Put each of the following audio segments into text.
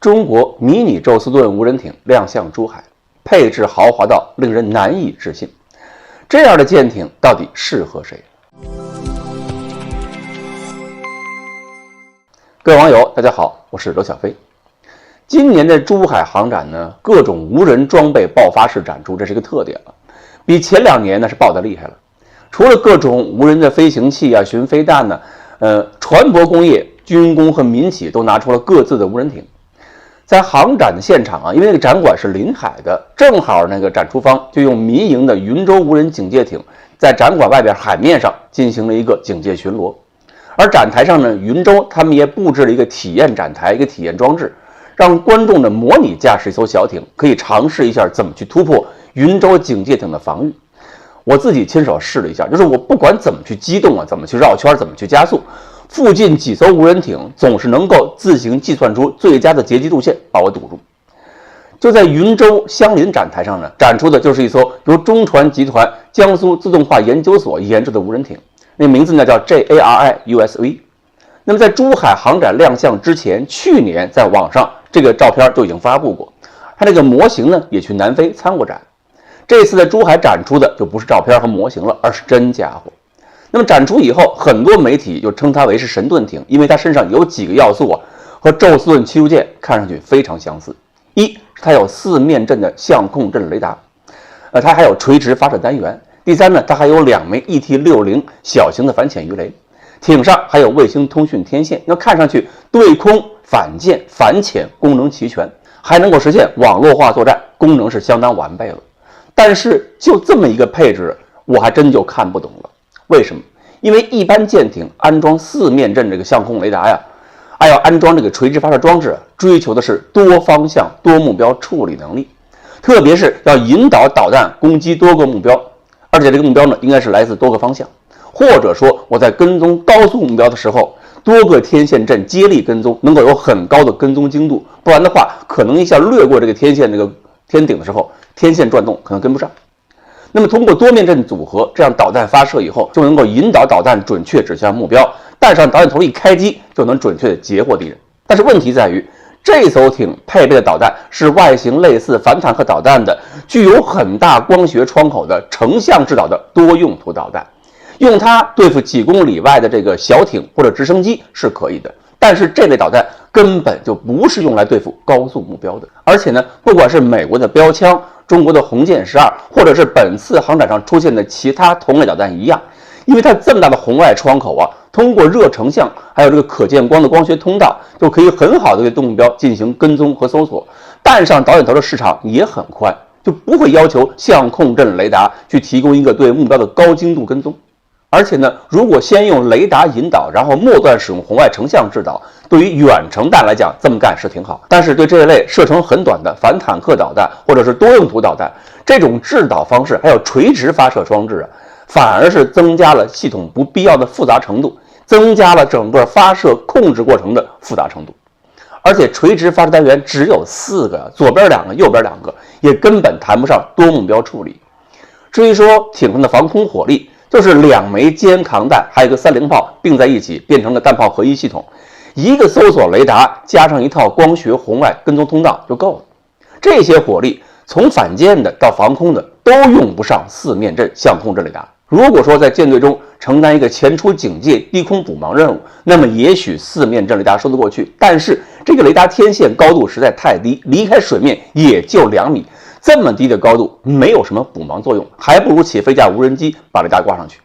中国迷你宙斯盾无人艇亮相珠海，配置豪华到令人难以置信。这样的舰艇到底适合谁？各位网友，大家好，我是罗小飞。今年的珠海航展呢，各种无人装备爆发式展出，这是一个特点了，比前2年呢是爆得厉害了。除了各种无人的飞行器啊、巡飞弹呢，船舶工业、军工和民企都拿出了各自的无人艇。在航展的现场啊，因为那个展馆是临海的，正好那个展出方就用民营的云州无人警戒艇在展馆外边海面上进行了一个警戒巡逻。而展台上呢，云州他们也布置了一个体验展台，一个体验装置，让观众呢模拟驾驶一艘小艇，可以尝试一下怎么去突破云州警戒艇的防御。我自己亲手试了一下，就是我不管怎么去机动啊，怎么去绕圈，怎么去加速，附近几艘无人艇总是能够自行计算出最佳的截击路线，把我堵住。就在云州相邻展台上呢，展出的就是一艘由中船集团江苏自动化研究所研制的无人艇，那名字呢叫 JARI USV。那么在珠海航展亮相之前，去年在网上这个照片就已经发布过，它这个模型呢也去南非参过展。这次在珠海展出的就不是照片和模型了，而是真家伙。那么展出以后，很多媒体就称它为是神盾艇，因为它身上有几个要素啊，和宙斯盾驱逐舰看上去非常相似。一是它有4面阵的相控阵雷达，它还有垂直发射单元。第三呢，它还有2枚 ET-60小型的反潜鱼雷，艇上还有卫星通讯天线，要看上去对空、反舰、反潜功能齐全，还能够实现网络化作战，功能是相当完备了。但是就这么一个配置，我还真就看不懂了。为什么？因为一般舰艇安装4面阵这个相控雷达呀，还要安装这个垂直发射装置，追求的是多方向、多目标处理能力，特别是要引导导弹攻击多个目标，而且这个目标呢，应该是来自多个方向，或者说我在跟踪高速目标的时候，多个天线阵接力跟踪，能够有很高的跟踪精度，不然的话，可能一下掠过这个天线这个天顶的时候，天线转动可能跟不上。那么通过多面阵组合，这样导弹发射以后就能够引导导弹准确指向目标，带上导弹头一开机就能准确的截获敌人。但是问题在于，这艘艇配备的导弹是外形类似反坦克导弹的，具有很大光学窗口的成像制导的多用途导弹，用它对付几公里外的这个小艇或者直升机是可以的，但是这类导弹根本就不是用来对付高速目标的。而且呢，不管是美国的标枪、中国的红箭12，或者是本次航展上出现的其他同类导弹一样，因为它这么大的红外窗口啊，通过热成像还有这个可见光的光学通道，就可以很好的对目标进行跟踪和搜索。弹上导弹头的市场也很宽，就不会要求相控阵雷达去提供一个对目标的高精度跟踪。而且呢，如果先用雷达引导，然后末段使用红外成像制导，对于远程弹来讲，这么干是挺好。但是对这一类射程很短的反坦克导弹或者是多用途导弹，这种制导方式还有垂直发射装置啊，反而是增加了系统不必要的复杂程度，增加了整个发射控制过程的复杂程度。而且垂直发射单元只有4个，左边2个，右边2个，也根本谈不上多目标处理。至于说艇上的防空火力，就是2枚肩扛弹，还有一个30炮并在一起，变成了弹炮合一系统，一个搜索雷达加上一套光学红外跟踪通道就够了。这些火力从反舰的到防空的都用不上4面阵相控阵雷达。如果说在舰队中承担一个前出警戒、低空补盲任务，那么也许4面阵雷达说得过去，但是这个雷达天线高度实在太低，离开水面也就2米，这么低的高度没有什么补盲作用，还不如起飞架无人机把雷达挂上去。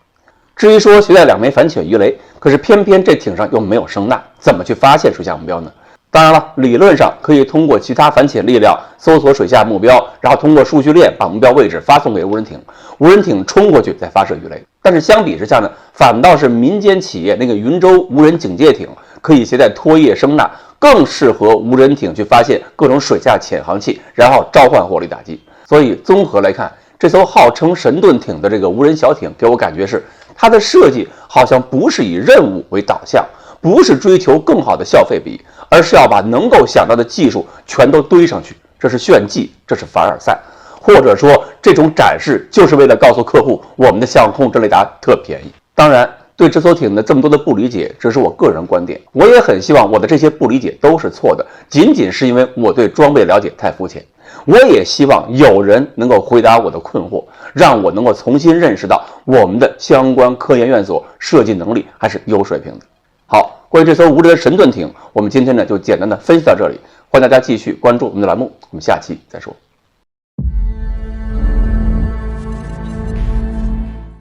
至于说携带2枚反潜鱼雷，可是偏偏这艇上又没有声呐，怎么去发现水下目标呢？当然了，理论上可以通过其他反潜力量搜索水下目标，然后通过数据链把目标位置发送给无人艇，无人艇冲过去再发射鱼雷。但是相比之下呢，反倒是民间企业那个云州无人警戒艇可以携带拖曳声呐，更适合无人艇去发现各种水下潜航器，然后召唤火力打击。所以综合来看，这艘号称神盾艇的这个无人小艇，给我感觉是它的设计好像不是以任务为导向，不是追求更好的消费比，而是要把能够想到的技术全都堆上去，这是炫技，这是凡尔赛，或者说这种展示就是为了告诉客户我们的相控阵雷达特便宜。当然，对这艘艇的这么多的不理解，这是我个人观点。我也很希望我的这些不理解都是错的，仅仅是因为我对装备了解太肤浅。我也希望有人能够回答我的困惑，让我能够重新认识到我们的相关科研院所设计能力还是有水平的。好，关于这艘无人的神盾艇，我们今天呢就简单的分析到这里，欢迎大家继续关注我们的栏目，我们下期再说。